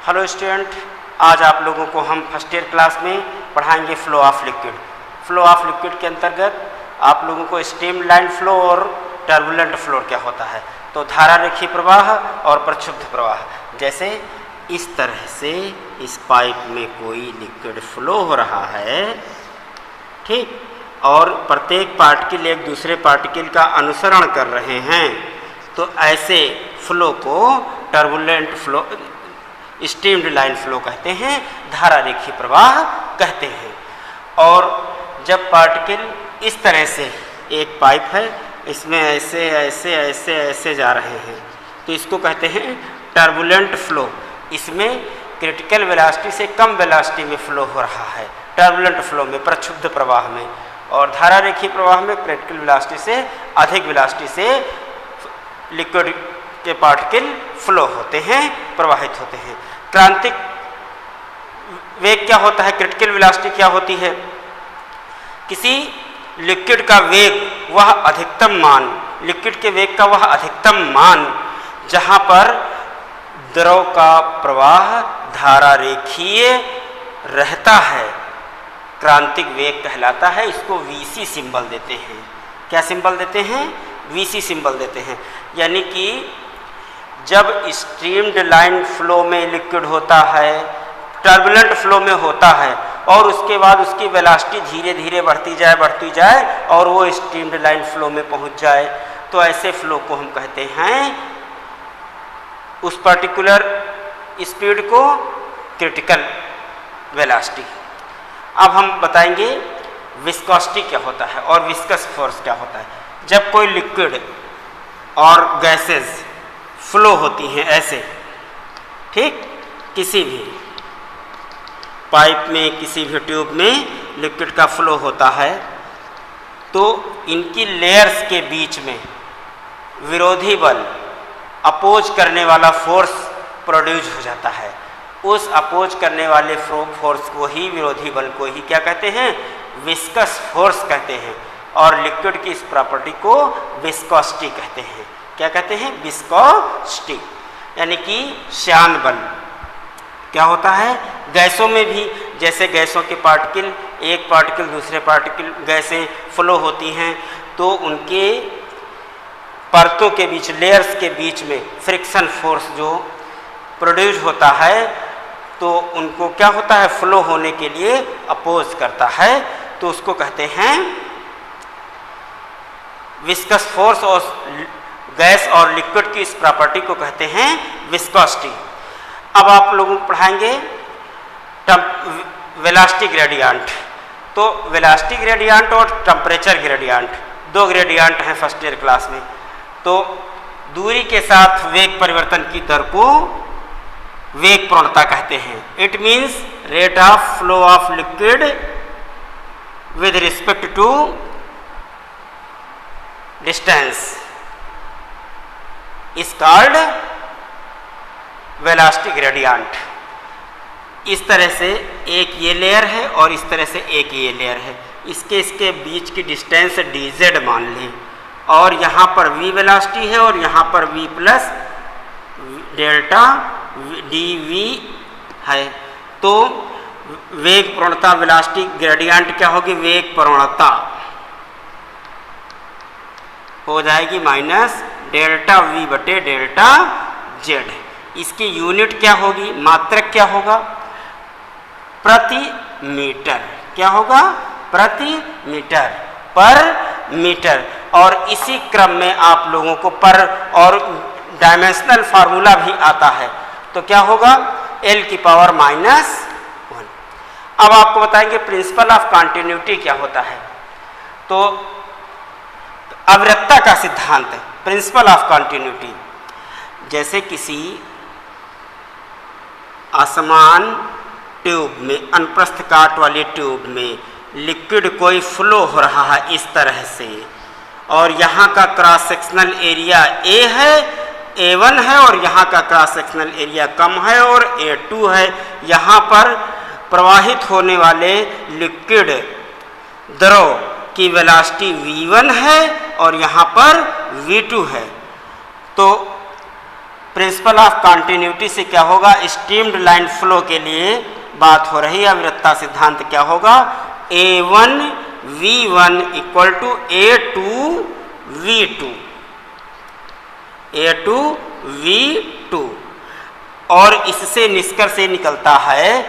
Hello student, आज आप लोगों को हम फर्स्ट ईयर क्लास में पढ़ाएंगे flow of liquid. Flow of liquid के अंतर्गत आप लोगों को स्ट्रीमलाइन फ्लो और टर्बुलेंट फ्लो क्या होता है, तो धारा रेखीय प्रवाह और प्रक्षुब्ध प्रवाह। जैसे इस तरह से इस पाइप में कोई लिक्विड फ्लो हो रहा है, ठीक, और प्रत्येक पार्टिकल एक दूसरे पार्टिकल का अनुसरण कर रहे हैं, तो ऐसे फ्लो को turbulent flow, streamed line flow कहते हैं, धारा रेखीय प्रवाह कहते हैं। और जब पार्टिकल इस तरह से एक पाइप है, इसमें ऐसे ऐसे ऐसे ऐसे जा रहे हैं, तो इसको कहते हैं टर्बुलेंट फ्लो। इसमें क्रिटिकल वेलोसिटी से कम वेलोसिटी में फ्लो हो रहा है, टर्बुलेंट फ्लो में, प्रक्षुब्ध प्रवाह में। और धारा रेखीय प्रवाह में क्रिटिकल वेलोसिटी से अधिक वेलोसिटी से लिक्विड के पार्टिकल फ्लो होते हैं, प्रवाहित होते हैं। क्रांतिक वेग क्या होता है, क्रिटिकल वेलोसिटी क्या होती है? किसी लिक्विड का वेग वह अधिकतम मान, लिक्विड के वेग का वह अधिकतम मान जहाँ पर द्रव का प्रवाह धारा रेखीय रहता है, क्रांतिक वेग कहलाता है। इसको वीसी सिंबल देते हैं। क्या सिंबल देते हैं? वीसी सिंबल देते हैं। यानी कि जब स्ट्रीम्ड लाइन फ्लो में लिक्विड होता है, टर्बुलेंट फ्लो में होता है, और उसके बाद उसकी वेलोसिटी धीरे धीरे बढ़ती जाए और वो स्ट्रीम्ड लाइन फ्लो में पहुंच जाए, तो ऐसे फ्लो को हम कहते हैं, उस पर्टिकुलर स्पीड को क्रिटिकल वेलोसिटी। अब हम बताएंगे विस्कोसिटी क्या होता है और विस्कस फोर्स क्या होता है। जब कोई लिक्विड और गैसेस फ्लो होती हैं ऐसे, ठीक, किसी भी पाइप में, किसी भी ट्यूब में लिक्विड का फ्लो होता है, तो इनकी लेयर्स के बीच में विरोधी बल, अपोज करने वाला फोर्स प्रोड्यूस हो जाता है। उस अपोज करने वाले फोर्स को ही, विरोधी बल को ही क्या कहते हैं? विस्कस फोर्स कहते हैं। और लिक्विड की इस प्रॉपर्टी को विस्कोसिटी कहते हैं। क्या कहते हैं? विस्कोसिटी, यानी कि श्यान बल। क्या होता है? गैसों में भी, जैसे गैसों के पार्टिकल, एक पार्टिकल दूसरे पार्टिकल, गैसें फ्लो होती हैं, तो उनके परतों के बीच, लेयर्स के बीच में फ्रिक्शन फोर्स जो प्रोड्यूस होता है, तो उनको क्या होता है? फ्लो होने के लिए अपोज करता है, तो उसको कहते हैं विस्कस फोर्स। और गैस और लिक्विड की इस प्रॉपर्टी को कहते हैं विस्कोसिटी। अब आप लोगों को पढ़ाएंगे वेलोसिटी ग्रेडियंट। तो वेलोसिटी ग्रेडियंट और टेम्परेचर ग्रेडियंट, दो ग्रेडियंट हैं फर्स्ट ईयर क्लास में। तो दूरी के साथ वेग परिवर्तन की दर को वेग प्रवणता कहते हैं। It means rate of flow of liquid with respect to distance is called velocity gradient. इस तरह से एक ये लेयर है और इस तरह से एक ये लेयर है, इसके बीच की डिस्टेंस dz मान लें, और यहाँ पर v वेलोसिटी है और यहाँ पर v प्लस डेल्टा dv है। तो वेग प्रवणता, वेलोसिटी ग्रेडियंट क्या होगी? वेग प्रवणता हो जाएगी माइनस डेल्टा v बटे डेल्टा z। इसकी यूनिट क्या होगी? मात्रक क्या होगा? प्रति मीटर। क्या होगा? प्रति मीटर, पर मीटर। और इसी क्रम में आप लोगों को पर और डायमेंशनल फार्मूला भी आता है, तो क्या होगा? L की पावर -1। अब आपको बताएंगे प्रिंसिपल ऑफ कॉन्टिन्यूटी क्या होता है। तो अविरतता का सिद्धांत है, प्रिंसिपल ऑफ कॉन्टिन्यूटी। जैसे किसी असमान ट्यूब में, अनुप्रस्थ काट वाली ट्यूब में लिक्विड कोई फ्लो हो रहा है इस तरह से, और यहाँ का क्रॉस सेक्शनल एरिया A है, A1 है, और यहाँ का क्रॉस सेक्शनल एरिया कम है और A2 है। यहाँ पर प्रवाहित होने वाले लिक्विड द्रव की वेलोसिटी v1 है और यहाँ पर v2 है। तो प्रिंसिपल ऑफ कंटिन्यूटी से क्या होगा, स्टीम्ड लाइन फ्लो के लिए बात हो रही है। अविरतता सिद्धांत क्या होगा, A1 V1 equal to A2 V2, A2 V2। और इससे निष्कर्ष ये निकलता है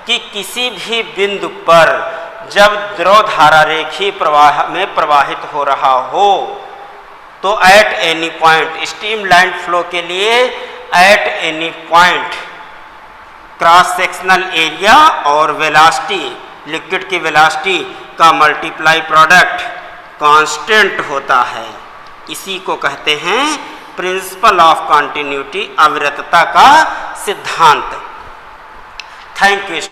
कि किसी भी बिंदु पर जब द्रव धारा रेखीय प्रवाह में प्रवाहित हो रहा हो तो at any point, steam line flow के लिए at any point cross sectional area और वेलोसिटी, लिक्विड की वेलोसिटी का मल्टीप्लाई प्रोडक्ट कांस्टेंट होता है। इसी को कहते हैं प्रिंसिपल ऑफ कंटिन्यूटी, अविरतता का सिद्धांत। Thank you.